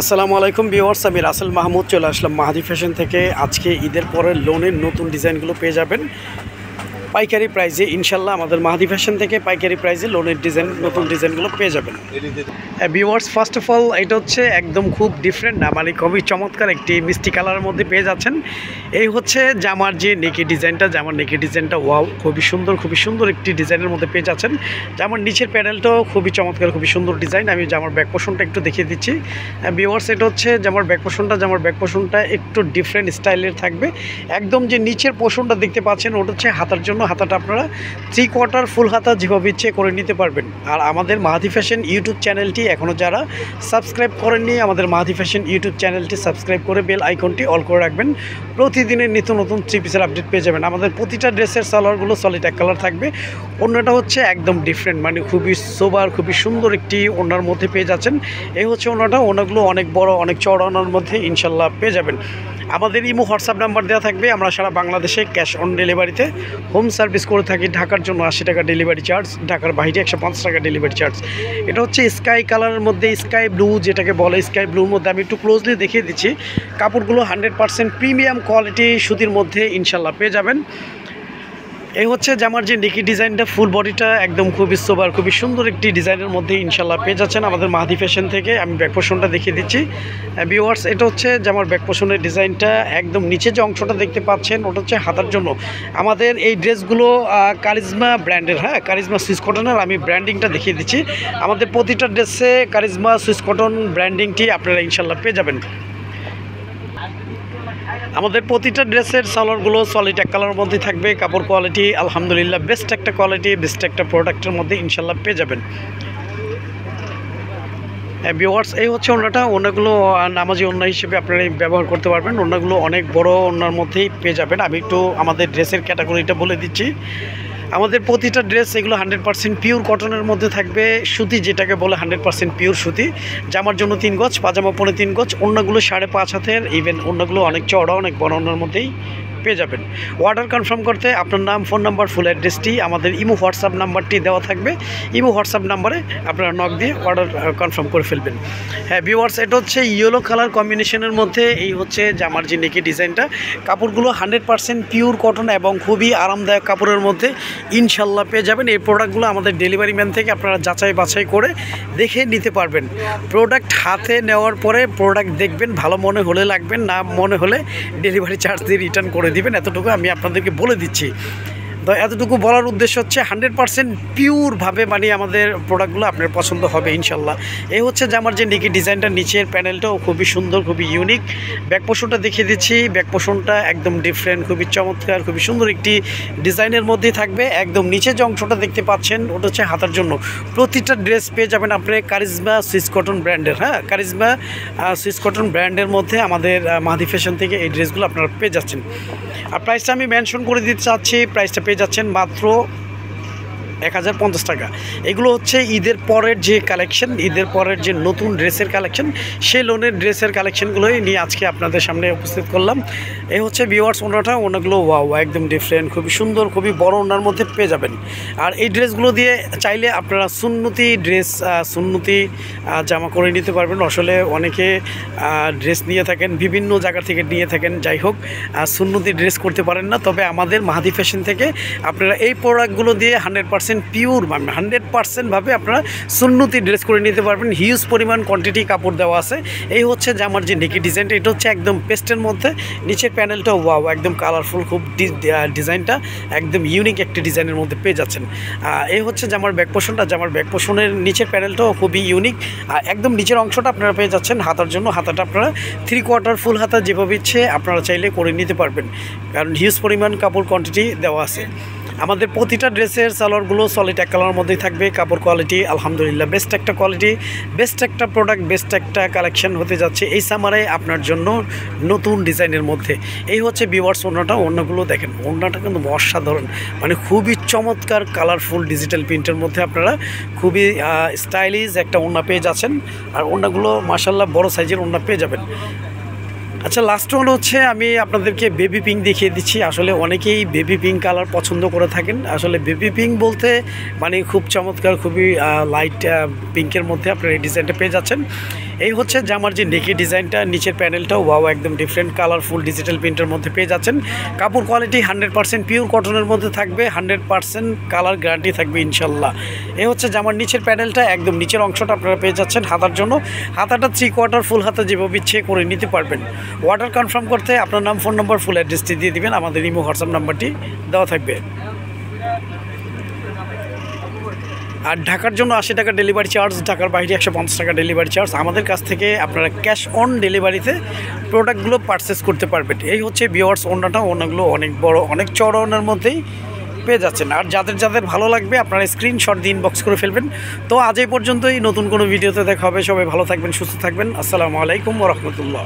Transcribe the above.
আসসালামু আলাইকুম ভিউয়ার্স, আমি রাসেল মাহমুদ চলে আসলাম মাহাদি ফ্যাশন থেকে। আজকে ঈদের পরে লোনের নতুন ডিজাইনগুলো পেয়ে যাবেন পাইকারি প্রাইজে ইনশাল্লাহ। আমাদের মাহাদি ফ্যাশন থেকে পাইকারি প্রাইজে লোনের ডিজাইন নতুন ডিজাইনগুলো পেয়ে যাবেন। ভিউয়ার্স, ফার্স্ট অফ অল এটা হচ্ছে একদম খুব ডিফারেন্ট না, মানে খুবই চমৎকার একটি মিষ্টি কালারের মধ্যে পেয়ে যাচ্ছেন। এই হচ্ছে জামার যে নেকি ডিজাইনটা, জামার নেকি ডিজাইনটা ওয়াও, খুবই সুন্দর একটি ডিজাইনের মধ্যে পেয়ে যাচ্ছেন। জামার নিচের প্যানেলটাও খুবই চমৎকার, খুবই সুন্দর ডিজাইন। আমি জামার ব্যাক পোর্শনটা একটু দেখিয়ে দিচ্ছি। ভিউয়ার্স, এটা হচ্ছে জামার ব্যাক পোর্শনটা একটু ডিফারেন্ট স্টাইলের থাকবে। একদম যে নিচের পোর্শনটা দেখতে পাচ্ছেন ওটা হচ্ছে হাতার জন্য, হাতাটা আপনারা 3/4 ফুল হাতা যেভাবে ইচ্ছে করে নিতে পারবেন। আর আমাদের মাহাদি ফ্যাশন ইউটিউব চ্যানেলটি এখনও যারা সাবস্ক্রাইব করেননি, আমাদের মাহাদি ফ্যাশন ইউটিউব চ্যানেলটি সাবস্ক্রাইব করে বেল আইকনটি অল করে রাখবেন। প্রতিদিনের নিত্য নতুন 3 পিসের আপডেট পেয়ে যাবেন। আমাদের প্রতিটা ড্রেসের সালোয়ারগুলো সলিড এক কালার থাকবে। ওড়নাটা হচ্ছে একদম ডিফারেন্ট, মানে খুবই সোবার, খুবই সুন্দর একটি ওড়নার মধ্যে পেয়ে যাচ্ছেন। এই হচ্ছে ওড়নাগুলো অনেক বড়, অনেক চওড়া ওড়নার মধ্যে ইনশাল্লাহ পেয়ে যাবেন। আমাদের ইমো হোয়াটসঅ্যাপ নাম্বার দেওয়া থাকবে। আমরা সারা বাংলাদেশে ক্যাশ অন ডেলিভারিতে হোম সার্ভিস করে থাকি। ঢাকার জন্য 80 টাকা ডেলিভারি চার্জ, ঢাকার বাইরে 150 টাকা ডেলিভারি চার্জ। এটা হচ্ছে স্কাই কালারের মধ্যে, স্কাই ব্লু যেটাকে বলে, স্কাই ব্লুর মধ্যে আমি একটু ক্লোজলি দেখিয়ে দিচ্ছি। কাপড়গুলো 100% প্রিমিয়াম কোয়ালিটি সুতির মধ্যে ইনশাল্লাহ পেয়ে যাবেন। এই হচ্ছে জামার যে নেকি ডিজাইনটা, ফুল বডিটা একদম খুবই সোবার, খুবই সুন্দর একটি ডিজাইনের মধ্যে ইনশাল্লাহ পেয়ে যাচ্ছেন আমাদের মাহাদি ফ্যাশন থেকে। আমি ব্যাক পোর্শনটা দেখিয়ে দিচ্ছি। ভিউয়ার্স, এটা হচ্ছে জামার ব্যাক পোর্শনের ডিজাইনটা। একদম নিচে যে অংশটা দেখতে পাচ্ছেন ওটা হচ্ছে হাতার জন্য। আমাদের এই ড্রেসগুলো কারিজমা ব্র্যান্ডের, কারিজমা সুইস কটনের। আমি ব্র্যান্ডিংটা দেখিয়ে দিচ্ছি। আমাদের প্রতিটা ড্রেসে কারিজমা সুইস কটন ব্র্যান্ডিংটি আপনারা ইনশাল্লাহ পেয়ে যাবেন। আমাদের প্রতিটা ড্রেসের সালোয়ারগুলো সলিড এক কালারের মধ্যে থাকবে। কাপড় কোয়ালিটি আলহামদুলিল্লাহ বেস্ট একটা কোয়ালিটি, বেস্ট একটা প্রোডাক্টের মধ্যে ইনশাল্লাহ পেয়ে যাবেন। ভিউয়ার্স, এই হচ্ছে ওড়নাগুলো নামাজি ওড়না হিসেবে আপনারা ব্যবহার করতে পারবেন। ওড়নাগুলো অনেক বড় ওড়নার মধ্যেই পেয়ে যাবেন। আমি একটু আমাদের ড্রেসের ক্যাটাগরিটা বলে দিচ্ছি। আমাদের প্রতিটা ড্রেস এগুলো 100% পিওর কটনের মধ্যে থাকবে। সুতি যেটাকে বলে 100% পিওর সুতি। জামার জন্য 3 গজ, পাজামা 3.5 গজ। ওড়নাগুলো 5.5 হাতের। ইভেন ওড়নাগুলো অনেক চওড়া, অনেক বড় ওড়নার মধ্যেই পেয়ে যাবেন। অর্ডার কনফার্ম করতে আপনার নাম, ফোন নাম্বার, ফুল অ্যাড্রেসটি আমাদের ইমো হোয়াটসঅ্যাপ নাম্বারটি দেওয়া থাকবে। ইমো হোয়াটসঅ্যাপ নাম্বারে আপনারা নক দিয়ে অর্ডার কনফার্ম করে ফেলবেন। ভিউয়ার্স, এটা হচ্ছে ইয়েলো কালার কম্বিনেশনের মধ্যে এই হচ্ছে জামার যে নেকি ডিজাইনটা। কাপড়গুলো 100% পিওর কটন এবং খুবই আরামদায়ক কাপড়ের মধ্যে ইনশাল্লাহ পেয়ে যাবেন। এই প্রোডাক্টগুলো আমাদের ডেলিভারি ম্যান থেকে আপনারা যাচাই বাছাই করে দেখে নিতে পারবেন। প্রোডাক্ট হাতে নেওয়ার পরে প্রোডাক্ট দেখবেন, ভালো মনে হলে লাগবেন, না মনে হলে ডেলিভারি চার্জ দিয়ে রিটার্ন করে দিবেন। এতটুকু আমি আপনাদেরকে বলে দিচ্ছি। তো এতটুকু বলার উদ্দেশ্য হচ্ছে 100% পিওরভাবে মানে আমাদের প্রোডাক্টগুলো আপনার পছন্দ হবে ইনশাল্লাহ। এই হচ্ছে যে আমার যে নেকি ডিজাইনটা, নিচের প্যানেলটাও খুবই সুন্দর, খুবই ইউনিক। ব্যাক পোর্শনটা দেখিয়ে দিচ্ছি। ব্যাক পোর্শনটা একদম ডিফারেন্ট, খুবই চমৎকার, খুবই সুন্দর একটি ডিজাইনের মধ্যেই থাকবে। একদম নিচে যে অংশটা দেখতে পাচ্ছেন ওটা হচ্ছে হাতার জন্য। প্রতিটা ড্রেস পেয়ে যাবেন আপনি কারিজমা সুইস কটন ব্র্যান্ডের, কারিজমা সুইস কটন ব্র্যান্ডের মধ্যে আমাদের মাহাদি ফ্যাশন থেকে এই ড্রেসগুলো আপনারা পেয়ে যাচ্ছেন। আর প্রাইসটা আমি মেনশন করে দিতে চাচ্ছি। প্রাইসটা পেয়ে যাচ্ছেন মাত্র 1050 টাকা। এগুলো হচ্ছে ঈদের পরের যে কালেকশন, ঈদের পরের যে নতুন ড্রেসের কালেকশন, সেই লোনের ড্রেসের কালেকশনগুলোই নিয়ে আজকে আপনাদের সামনে উপস্থিত করলাম। এই হচ্ছে ভিউয়ার্স ওড়নাগুলো ওয়াও, একদম ডিফারেন্ট, খুবই সুন্দর, খুবই বড় ওড়নার মধ্যে পেয়ে যাবেন। আর এই ড্রেসগুলো দিয়ে চাইলে আপনারা সুন্নতি জামা করে নিতে পারবেন। আসলে অনেকে ড্রেস নিয়ে থাকেন, বিভিন্ন জায়গা থেকে নিয়ে থাকেন, যাই হোক সুন্নতি ড্রেস করতে পারেন না। তবে আমাদের মাহাদি ফ্যাশন থেকে আপনারা এই প্রোডাক্টগুলো দিয়ে 100% পিওর, 100% ভাবে আপনারা সুন্নতি ড্রেস করে নিতে পারবেন। হিউজ পরিমাণ কোয়ান্টিটি কাপড় দেওয়া আছে। এই হচ্ছে যে আমার যে নেকি ডিজাইনটা, এটা হচ্ছে একদম পেস্টের মধ্যে। নিচের প্যানেলটা ওয়াও, একদম কালারফুল, খুব ডিজাইনটা একদম ইউনিক একটি ডিজাইনের মধ্যে পেয়ে যাচ্ছেন। এই হচ্ছে যে আমার ব্যাক পোর্শনটা, জামার ব্যাক পোর্শনের নিচের প্যানেলটাও খুবই ইউনিক। একদম নিচের অংশটা আপনারা পেয়ে যাচ্ছেন হাতার জন্য। হাতাটা আপনারা 3/4 ফুল হাতা যেভাবে ইচ্ছে আপনারা চাইলে করে নিতে পারবেন, কারণ হিউজ পরিমাণ কাপড় কোয়ান্টিটি দেওয়া আছে। আমাদের প্রতিটা ড্রেসের সালোয়ারগুলো সলিড এক কালারের মধ্যেই থাকবে। কাপড় কোয়ালিটি আলহামদুলিল্লাহ বেস্ট একটা কোয়ালিটি, বেস্ট একটা প্রোডাক্ট, বেস্ট একটা কালেকশন হতে যাচ্ছে এই সামারে আপনার জন্য নতুন ডিজাইনের মধ্যে। এই হচ্ছে ভিউয়ার্স ওড়নাগুলো দেখেন। ওড়নাটা কিন্তু অসাধারণ, মানে খুবই চমৎকার কালারফুল ডিজিটাল প্রিন্টের মধ্যে আপনারা খুবই স্টাইলিশ একটা ওড়না পেয়ে যাচ্ছেন। আর ওড়নাগুলো মাশাআল্লাহ বড় সাইজের ওড়না পেয়ে যাবেন। আচ্ছা, লাস্ট ওয়ান হচ্ছে আমি আপনাদেরকে বেবি পিঙ্ক দেখিয়ে দিচ্ছি। আসলে অনেকেই বেবি পিঙ্ক কালার পছন্দ করে থাকেন। আসলে বেবি পিঙ্ক বলতে মানে খুব চমৎকার, খুবই লাইট পিঙ্কের মধ্যে আপনারা এই ডিজাইনটা পেয়ে যাচ্ছেন। এই হচ্ছে জামার যে নেকি ডিজাইনটা, নিচের প্যানেলটাও ওয়াও একদম ডিফারেন্ট কালারফুল ডিজিটাল প্রিন্টের মধ্যে পেয়ে যাচ্ছেন। কাপড় কোয়ালিটি 100% পিওর কটনের মধ্যে থাকবে, 100% কালার গ্যারান্টি থাকবে ইনশাল্লাহ। এই হচ্ছে জামার নিচের প্যানেলটা, একদম নিচের অংশটা আপনারা পেয়ে যাচ্ছেন হাতার জন্য। হাতাটা 3/4 ফুল হাতা যেভাবে ইচ্ছে করে নিতে পারবেন। অর্ডার কনফার্ম করতে আপনার নাম, ফোন নম্বর, ফুল অ্যাড্রেসটি দিয়ে দিবেন, আমাদের ইমো হোয়াটসঅ্যাপ নাম্বারটি দেওয়া থাকবে। আর ঢাকার জন্য 80 টাকা ডেলিভারি চার্জ, ঢাকার বাইরে 150 টাকা ডেলিভারি চার্জ। আমাদের কাছ থেকে আপনারা ক্যাশ অন ডেলিভারিতে প্রোডাক্টগুলো পারচেস করতে পারবেন। এই হচ্ছে ভিউয়ার্স ওড়নাটা, ওড়নাগুলো অনেক বড়, অনেক চড়া ওড়নার মধ্যেই পেয়ে যাচ্ছেন। আর যাদের যাদের ভালো লাগবে আপনারা স্ক্রিনশট দিয়ে ইনবক্স করে ফেলবেন। তো আজ এই পর্যন্তই, নতুন কোনো ভিডিওতে দেখা হবে। সবাই ভালো থাকবেন, সুস্থ থাকবেন। আসসালামু আলাইকুম ওয়া রাহমাতুল্লাহ।